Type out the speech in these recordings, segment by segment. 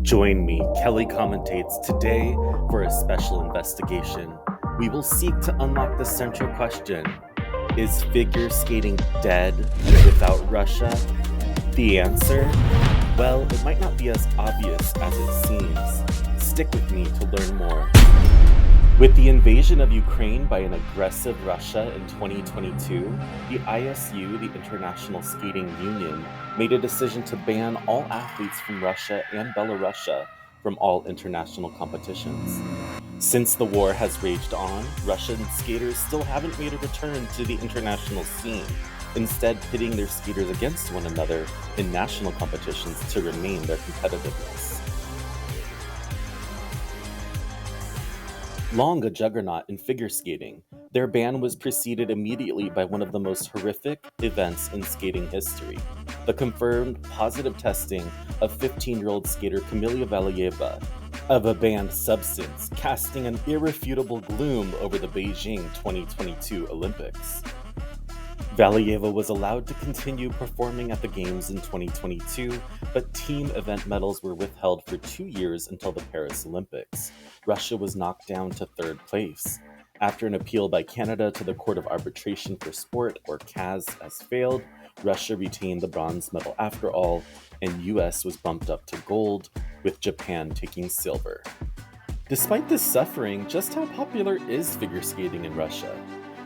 Join me, Kelly Commentates, today for a special investigation. We will seek to unlock the central question: is figure skating dead without Russia? The answer? Well, it might not be as obvious as it seems. Stick with me to learn more. With the invasion of Ukraine by an aggressive Russia in 2022, the ISU, the International Skating Union, made a decision to ban all athletes from Russia and Belarus from all international competitions. Since the war has raged on, Russian skaters still haven't made a return to the international scene, instead pitting their skaters against one another in national competitions to remain their competitiveness. Long a juggernaut in figure skating, their ban was preceded immediately by one of the most horrific events in skating history: the confirmed positive testing of 15-year-old skater Kamila Valieva of a banned substance, casting an irrefutable gloom over the Beijing 2022 Olympics. Valieva was allowed to continue performing at the Games in 2022, but team event medals were withheld for 2 years until the Paris Olympics. Russia was knocked down to third place. After an appeal by Canada to the Court of Arbitration for Sport, or CAS, has failed, Russia retained the bronze medal after all, and US was bumped up to gold, with Japan taking silver. Despite this suffering, just how popular is figure skating in Russia?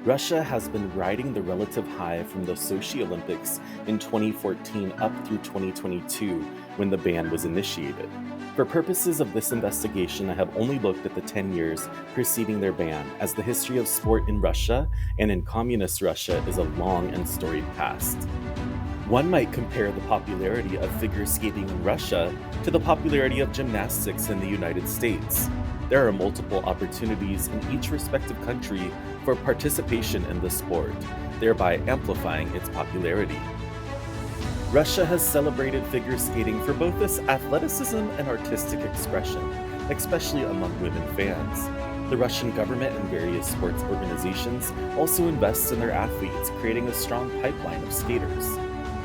Russia has been riding the relative high from the Sochi Olympics in 2014 up through 2022 when the ban was initiated. For purposes of this investigation, I have only looked at the 10 years preceding their ban, as the history of sport in Russia and in communist Russia is a long and storied past. One might compare the popularity of figure skating in Russia to the popularity of gymnastics in the United States. There are multiple opportunities in each respective country for participation in the sport, thereby amplifying its popularity. Russia has celebrated figure skating for both its athleticism and artistic expression, especially among women fans. The Russian government and various sports organizations also invest in their athletes, creating a strong pipeline of skaters.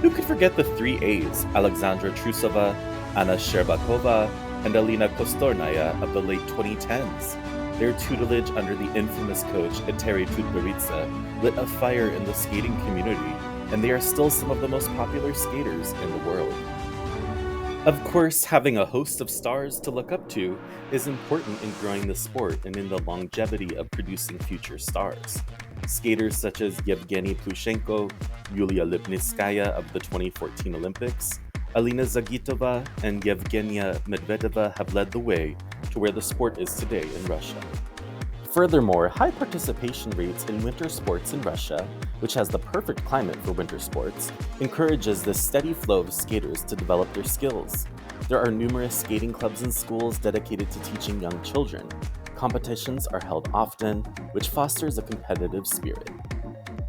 Who could forget the three A's: Alexandra Trusova, Anna Sherbakova, and Alina Kostornaya of the late 2010s. Their tutelage under the infamous coach Eteri Tutberidze lit a fire in the skating community, and they are still some of the most popular skaters in the world. Of course, having a host of stars to look up to is important in growing the sport and in the longevity of producing future stars. Skaters such as Yevgeny Plushenko, Yulia Lipnitskaya of the 2014 Olympics, Alina Zagitova, and Yevgenia Medvedeva have led the way to where the sport is today in Russia. Furthermore, high participation rates in winter sports in Russia, which has the perfect climate for winter sports, encourages this steady flow of skaters to develop their skills. There are numerous skating clubs and schools dedicated to teaching young children. Competitions are held often, which fosters a competitive spirit.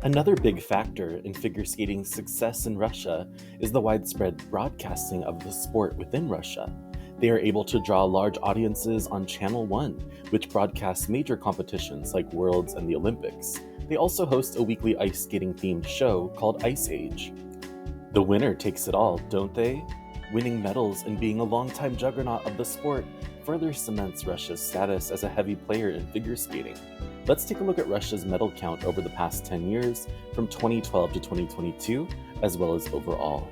Another big factor in figure skating's success in Russia is the widespread broadcasting of the sport within Russia. They are able to draw large audiences on Channel 1, which broadcasts major competitions like Worlds and the Olympics. They also host a weekly ice skating themed show called Ice Age. The winner takes it all, don't they? Winning medals and being a longtime juggernaut of the sport further cements Russia's status as a heavy player in figure skating. Let's take a look at Russia's medal count over the past 10 years, from 2012 to 2022, as well as overall.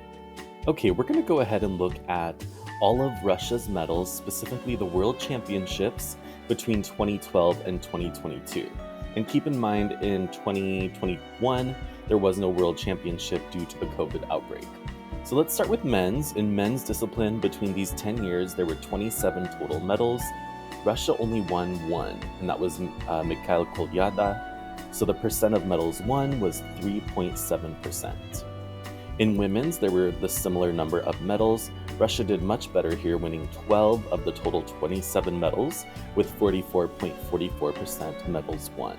Okay, we're going to go ahead and look at all of Russia's medals, specifically the World Championships between 2012 and 2022. And keep in mind, in 2021, there was no World Championship due to the COVID outbreak. So let's start with men's. In men's discipline, between these 10 years, there were 27 total medals. Russia only won one, and that was Mikhail Kolyada. So the percent of medals won was 3.7%. In women's, there were the similar number of medals. Russia did much better here, winning 12 of the total 27 medals, with 44.44% medals won.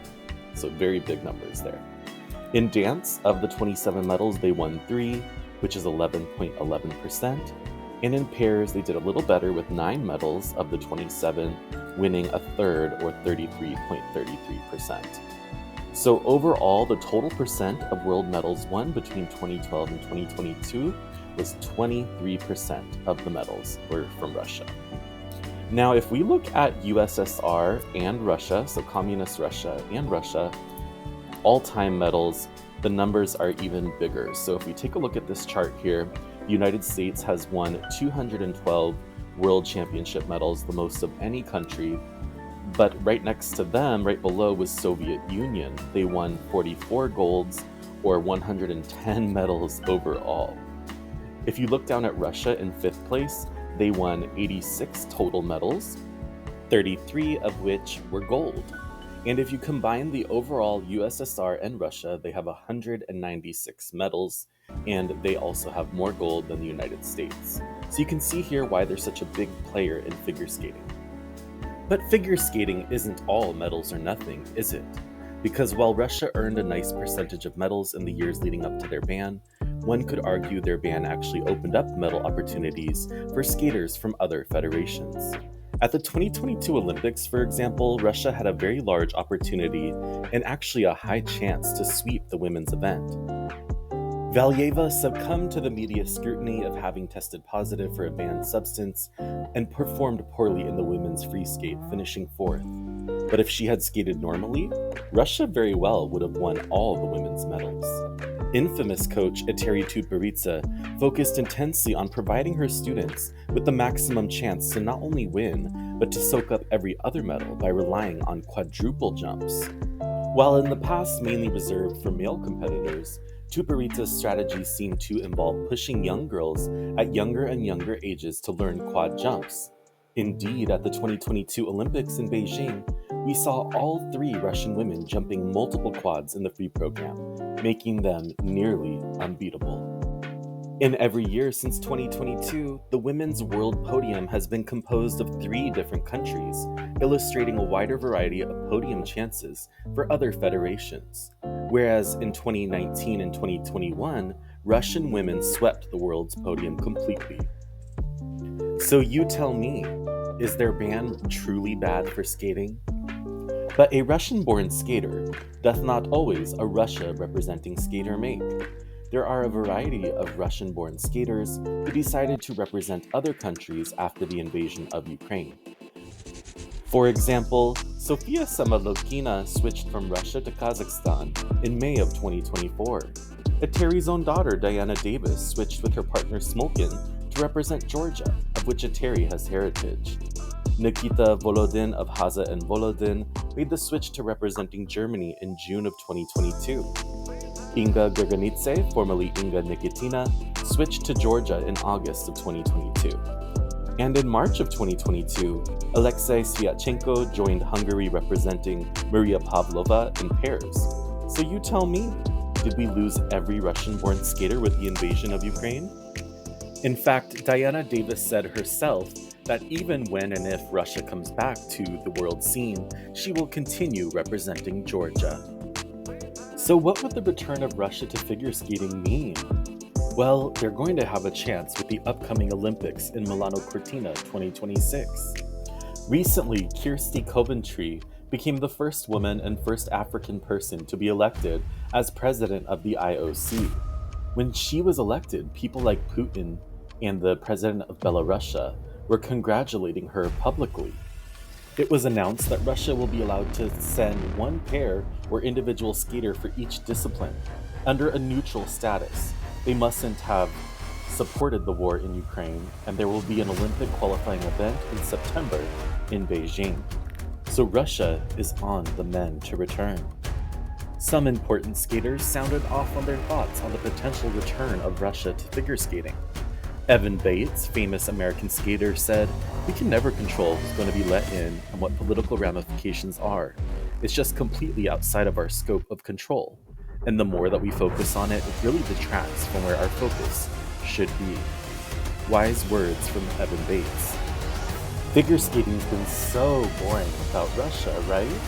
So very big numbers there. In dance, of the 27 medals, they won 3, which is 11.11%. And in pairs, they did a little better with 9 medals of the 27, winning a third, or 33.33%. So overall, the total percent of world medals won between 2012 and 2022 was 23% of the medals were from Russia. Now, if we look at USSR and Russia, so Communist Russia and Russia, all-time medals, the numbers are even bigger. So if we take a look at this chart here, the United States has won 212 World Championship medals, the most of any country. But right next to them, right below, was Soviet Union. They won 44 golds, or 110 medals overall. If you look down at Russia in 5th place, they won 86 total medals, 33 of which were gold. And if you combine the overall USSR and Russia, they have 196 medals, and they also have more gold than the United States. So you can see here why they're such a big player in figure skating. But figure skating isn't all medals or nothing, is it? Because while Russia earned a nice percentage of medals in the years leading up to their ban, one could argue their ban actually opened up medal opportunities for skaters from other federations. At the 2022 Olympics, for example, Russia had a very large opportunity and actually a high chance to sweep the women's event. Valieva succumbed to the media scrutiny of having tested positive for a banned substance and performed poorly in the women's free skate, finishing 4th. But if she had skated normally, Russia very well would have won all the women's medals. Infamous coach Eteri Tuperitsa focused intensely on providing her students with the maximum chance to not only win, but to soak up every other medal by relying on quadruple jumps. While in the past mainly reserved for male competitors, Tuperitsa's strategy seemed to involve pushing young girls at younger and younger ages to learn quad jumps. Indeed, at the 2022 Olympics in Beijing, we saw all 3 Russian women jumping multiple quads in the free program, making them nearly unbeatable. In every year since 2022, the women's world podium has been composed of 3 different countries, illustrating a wider variety of podium chances for other federations. Whereas in 2019 and 2021, Russian women swept the world's podium completely. So you tell me, is their ban truly bad for skating? But a Russian-born skater doth not always a Russia representing skater make. There are a variety of Russian-born skaters who decided to represent other countries after the invasion of Ukraine. For example, Sofia Samalokina switched from Russia to Kazakhstan in May of 2024. Eteri's own daughter, Diana Davis, switched with her partner Smolkin to represent Georgia, of which Eteri has heritage. Nikita Volodin of Haza and Volodin made the switch to representing Germany in June of 2022. Inga Gerganidze, formerly Inga Nikitina, switched to Georgia in August of 2022. And in March of 2022, Alexei Sviatchenko joined Hungary representing Maria Pavlova in pairs. So you tell me, did we lose every Russian-born skater with the invasion of Ukraine? In fact, Diana Davis said herself that even when and if Russia comes back to the world scene, she will continue representing Georgia. So what would the return of Russia to figure skating mean? Well, they're going to have a chance with the upcoming Olympics in Milano Cortina 2026. Recently, Kirsty Coventry became the first woman and first African person to be elected as president of the IOC. When she was elected, people like Putin and the president of Belarus were congratulating her publicly. It was announced that Russia will be allowed to send one pair or individual skater for each discipline under a neutral status. They mustn't have supported the war in Ukraine, and there will be an Olympic qualifying event in September in Beijing. So Russia is on the mend to return. Some important skaters sounded off on their thoughts on the potential return of Russia to figure skating. Evan Bates, famous American skater, said, "We can never control who's going to be let in and what political ramifications are. It's just completely outside of our scope of control. And the more that we focus on it, it really detracts from where our focus should be." Wise words from Evan Bates. Figure skating's been so boring without Russia, right?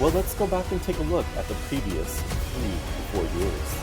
Well, let's go back and take a look at the previous 3 to 4 years.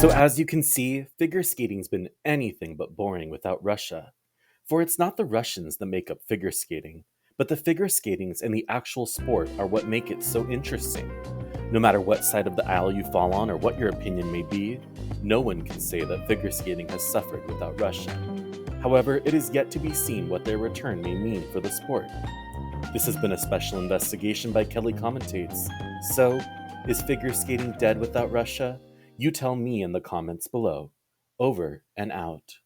So, as you can see, figure skating's been anything but boring without Russia. For it's not the Russians that make up figure skating, but the figure skatings and the actual sport are what make it so interesting. No matter what side of the aisle you fall on or what your opinion may be, no one can say that figure skating has suffered without Russia. However, it is yet to be seen what their return may mean for the sport. This has been a special investigation by Kelly Commentates. So, is figure skating dead without Russia? You tell me in the comments below. Over and out.